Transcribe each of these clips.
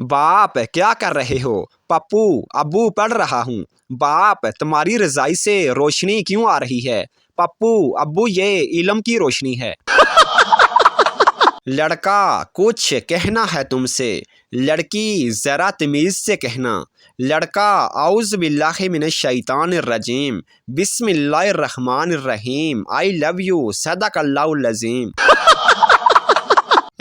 बाप क्या कर रहे हो? पप्पू अब्बू पढ़ रहा हूँ। बाप तुम्हारी रज़ाई से रोशनी क्यों आ रही है? पप्पू अब्बू ये इल्म की रोशनी है। लड़का कुछ कहना है तुमसे, लड़की ज़रा तमीज़ से कहना। लड़का औज़ बिल्लाहि मिनश शैतानिर रजीम, बिस्मिल्लाहिर रहमानिर रहीम, आई लव यू, सदक़ल्लाहुल अज़ीम।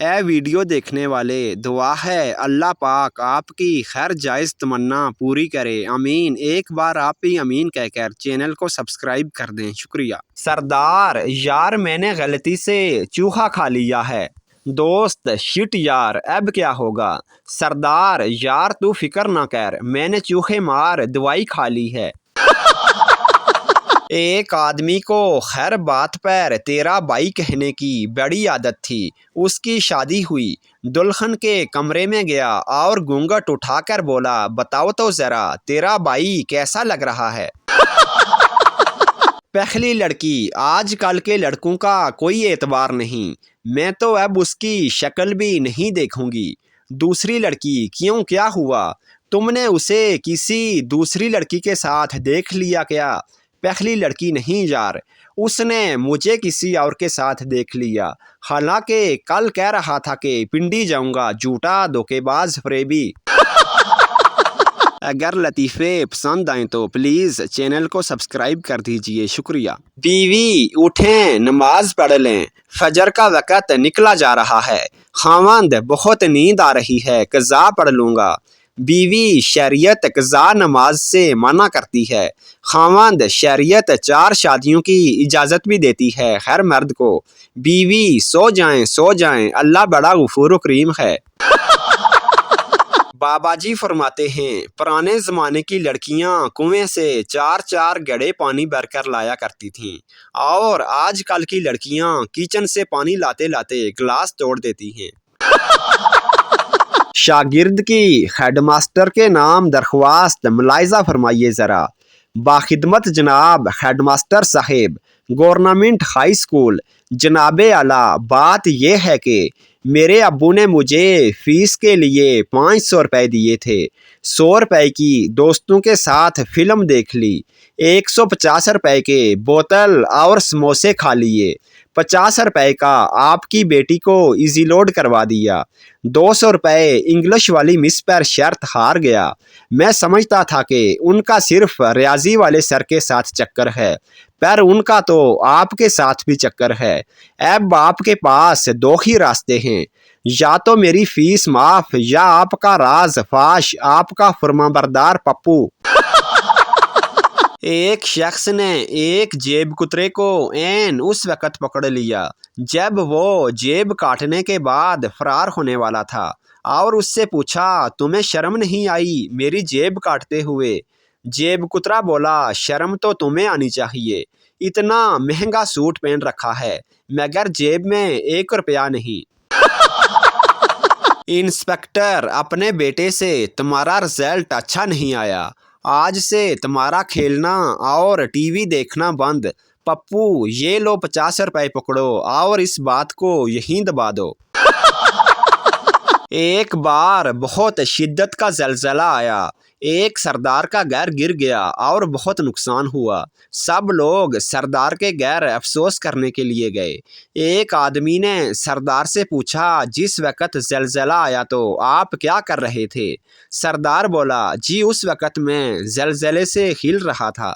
ए वीडियो देखने वाले, दुआ है अल्लाह पाक आपकी खैर जायज़ तमन्ना पूरी करे, आमीन। एक बार आप भी आमीन कहकर चैनल को सब्सक्राइब कर दें, शुक्रिया। सरदार यार मैंने गलती से चूहा खा लिया है। दोस्त शिट यार अब क्या होगा? सरदार यार तू फिक्र ना कर, मैंने चूहे मार दवाई खा ली है। एक आदमी को हर बात पर तेरा भाई कहने की बड़ी आदत थी। उसकी शादी हुई, दुल्हन के कमरे में गया और घूंघट उठाकर बोला, बताओ तो ज़रा तेरा भाई कैसा लग रहा है? पहली लड़की, आजकल के लड़कों का कोई एतबार नहीं, मैं तो अब उसकी शक्ल भी नहीं देखूंगी। दूसरी लड़की, क्यों क्या हुआ? तुमने उसे किसी दूसरी लड़की के साथ देख लिया क्या? पहली लड़की, नहीं यार, उसने मुझे किसी और के साथ देख लिया। हालांकि कल कह रहा था कि पिंडी जाऊंगा, झूठा धोखेबाज फरेबी। अगर लतीफ़े पसंद आए तो प्लीज़ चैनल को सब्सक्राइब कर दीजिए, शुक्रिया। बीवी उठें नमाज पढ़ लें, फजर का वक़्त निकला जा रहा है। खावंद बहुत नींद आ रही है, क़ज़ा पढ़ लूँगा। बीवी शरीयत क़ज़ा नमाज से मना करती है। खावंद शरीयत 4 शादियों की इजाज़त भी देती है हर मर्द को। बीवी सो जाएं, अल्लाह बड़ा गफूर करीम है। बाबा जी फरमाते हैं, पुराने ज़माने की लड़कियां कुएं से 4-4 गड्ढे पानी भरकर लाया करती थीं और आजकल की लड़कियां किचन से पानी लाते लाते गिलास तोड़ देती हैं। शागिर्द की हेडमास्टर के नाम दरख्वास्त मुलाहिज़ा फरमाइए ज़रा। बाखिदमत जनाब हेडमास्टर साहेब, गवर्नमेंट हाई स्कूल। जनाब आला, बात यह है कि मेरे अब्बू ने मुझे फ़ीस के लिए 500 रुपये दिए थे। 100 रुपये की दोस्तों के साथ फ़िल्म देख ली, 150 रुपये के बोतल और समोसे खा लिए, 50 रुपये का आपकी बेटी को इजी लोड करवा दिया, 200 रुपये इंग्लिश वाली मिस पर शर्त हार गया। मैं समझता था कि उनका सिर्फ रियाजी वाले सर के साथ चक्कर है, पर उनका तो आपके साथ भी चक्कर है। अब आपके पास 2 ही रास्ते हैं, या तो मेरी फीस माफ या आपका राज फाश, आपका फरमाबरदार पप्पू। एक शख्स ने एक जेब कुतरे को ऐन उस वक़्त पकड़ लिया जब वो जेब काटने के बाद फरार होने वाला था और उससे पूछा, तुम्हें शर्म नहीं आई मेरी जेब काटते हुए? जेब कुतरा बोला, शर्म तो तुम्हें आनी चाहिए, इतना महंगा सूट पहन रखा है मगर जेब में 1 रुपया नहीं। इंस्पेक्टर अपने बेटे से, तुम्हारा रिजल्ट अच्छा नहीं आया, आज से तुम्हारा खेलना और टीवी देखना बंद। पप्पू ये लो 50 रुपये पकड़ो और इस बात को यहीं दबा दो। एक बार बहुत शिद्दत का ज़लज़ला आया, एक सरदार का घर गिर गया और बहुत नुकसान हुआ। सब लोग सरदार के घर अफसोस करने के लिए गए। एक आदमी ने सरदार से पूछा, जिस वक़्त ज़लज़ला आया तो आप क्या कर रहे थे? सरदार बोला, जी उस वक़्त मैं ज़लज़ले से हिल रहा था।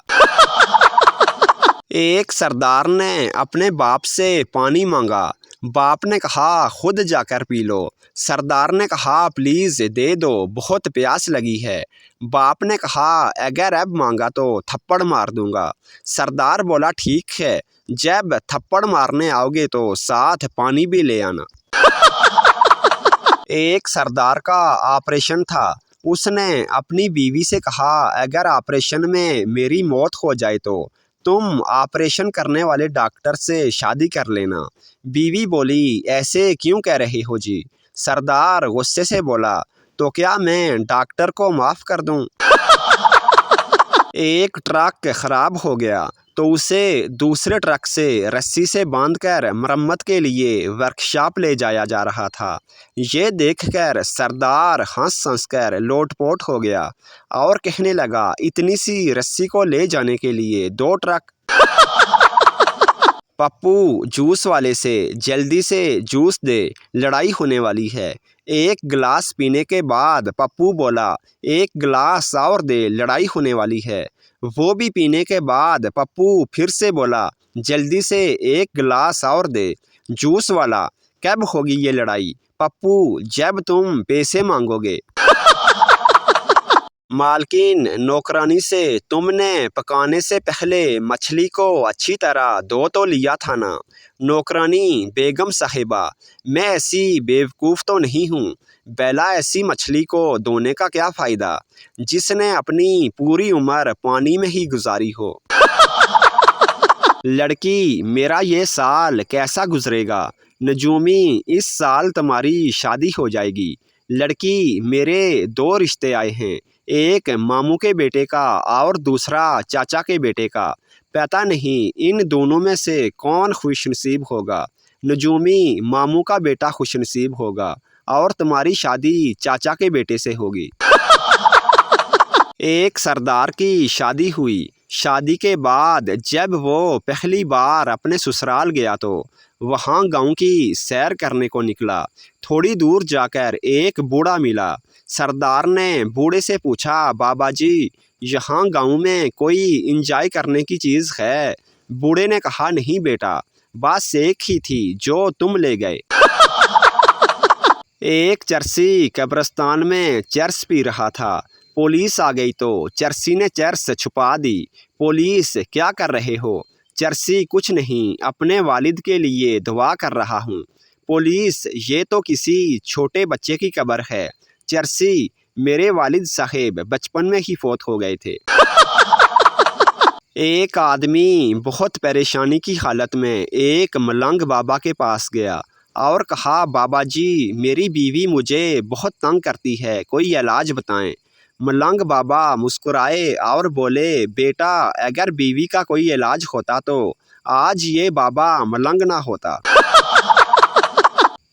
एक सरदार ने अपने बाप से पानी मांगा, बाप ने कहा खुद जाकर पी लो। सरदार ने कहा प्लीज़ दे दो, बहुत प्यास लगी है। बाप ने कहा अगर अब मांगा तो थप्पड़ मार दूंगा। सरदार बोला ठीक है, जब थप्पड़ मारने आओगे तो साथ पानी भी ले आना। एक सरदार का ऑपरेशन था, उसने अपनी बीवी से कहा अगर ऑपरेशन में मेरी मौत हो जाए तो तुम ऑपरेशन करने वाले डॉक्टर से शादी कर लेना। बीवी बोली, ऐसे क्यों कह रहे हो जी? सरदार गुस्से से बोला, तो क्या मैं डॉक्टर को माफ़ कर दूं? एक ट्रक खराब हो गया तो उसे दूसरे ट्रक से रस्सी से बांधकर मरम्मत के लिए वर्कशॉप ले जाया जा रहा था। ये देखकर सरदार हंस कर लोटपोट हो गया और कहने लगा, इतनी सी रस्सी को ले जाने के लिए 2 ट्रक। पप्पू जूस वाले से, जल्दी से जूस दे, लड़ाई होने वाली है। एक गिलास पीने के बाद पप्पू बोला, एक गिलास और दे, लड़ाई होने वाली है। वो भी पीने के बाद पप्पू फिर से बोला, जल्दी से एक गिलास और दे। जूस वाला, कब होगी ये लड़ाई? पप्पू, जब तुम पैसे मांगोगे। मालकिन नौकरानी से, तुमने पकाने से पहले मछली को अच्छी तरह धो तो लिया था ना? नौकरानी, बेगम साहिबा, मैं ऐसी बेवकूफ़ तो नहीं हूँ। बेला, ऐसी मछली को धोने का क्या फ़ायदा जिसने अपनी पूरी उम्र पानी में ही गुजारी हो। लड़की, मेरा ये साल कैसा गुजरेगा? नजूमी, इस साल तुम्हारी शादी हो जाएगी। लड़की, मेरे 2 रिश्ते आए हैं, एक मामू के बेटे का और दूसरा चाचा के बेटे का। पता नहीं इन दोनों में से कौन खुशनसीब होगा। नजूमी, मामू का बेटा खुशनसीब होगा और तुम्हारी शादी चाचा के बेटे से होगी। एक सरदार की शादी हुई। शादी के बाद जब वो पहली बार अपने ससुराल गया तो वहाँ गांव की सैर करने को निकला। थोड़ी दूर जाकर एक बूढ़ा मिला। सरदार ने बूढ़े से पूछा, बाबा जी, यहाँ गांव में कोई इंजॉय करने की चीज़ है? बूढ़े ने कहा, नहीं बेटा, बस एक ही थी जो तुम ले गए। एक चरसी कब्रिस्तान में चरस पी रहा था। पुलिस आ गई तो चरसी ने चरस छुपा दी। पुलिस, क्या कर रहे हो? चरसी, कुछ नहीं, अपने वालिद के लिए दुआ कर रहा हूँ। पुलिस, ये तो किसी छोटे बच्चे की कब्र है। चरसी, मेरे वालिद साहेब बचपन में ही फौत हो गए थे। एक आदमी बहुत परेशानी की हालत में एक मलंग बाबा के पास गया और कहा, बाबा जी, मेरी बीवी मुझे बहुत तंग करती है, कोई इलाज बताएं। मलंग बाबा मुस्कुराए और बोले, बेटा, अगर बीवी का कोई इलाज होता तो आज ये बाबा मलंग ना होता।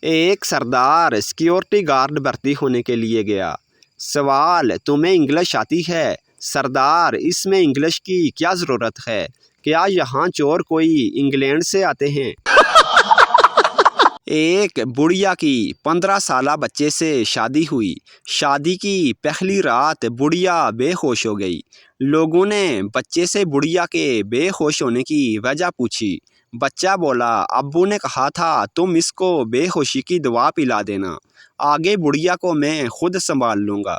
एक सरदार सिक्योरिटी गार्ड भर्ती होने के लिए गया। सवाल, तुम्हें इंग्लिश आती है? सरदार, इसमें इंग्लिश की क्या ज़रूरत है? क्या यहाँ चोर कोई इंग्लैंड से आते हैं? एक बुढ़िया की 15 साला बच्चे से शादी हुई। शादी की पहली रात बुढ़िया बेहोश हो गई। लोगों ने बच्चे से बुढ़िया के बेहोश होने की वजह पूछी। बच्चा बोला, अब्बू ने कहा था तुम इसको बेहोशी की दवा पिला देना, आगे बुढ़िया को मैं खुद संभाल लूँगा।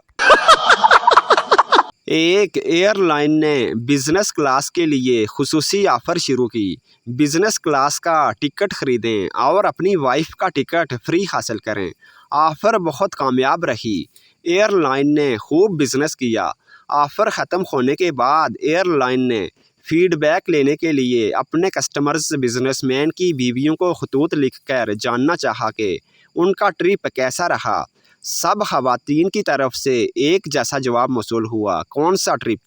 एक एयरलाइन ने बिज़नेस क्लास के लिए खुसूसी ऑफ़र शुरू की। बिज़नेस क्लास का टिकट ख़रीदें और अपनी वाइफ का टिकट फ्री हासिल करें। ऑफ़र बहुत कामयाब रही। एयरलाइन ने खूब बिज़नेस किया। ऑफ़र ख़त्म होने के बाद एयरलाइन ने फीडबैक लेने के लिए अपने कस्टमर्स बिजनेसमैन की बीवियों को खतूत लिखकर जानना चाहा कि उनका ट्रिप कैसा रहा। सब खवातीन की तरफ से एक जैसा जवाब मौसूल हुआ, कौन सा ट्रिप?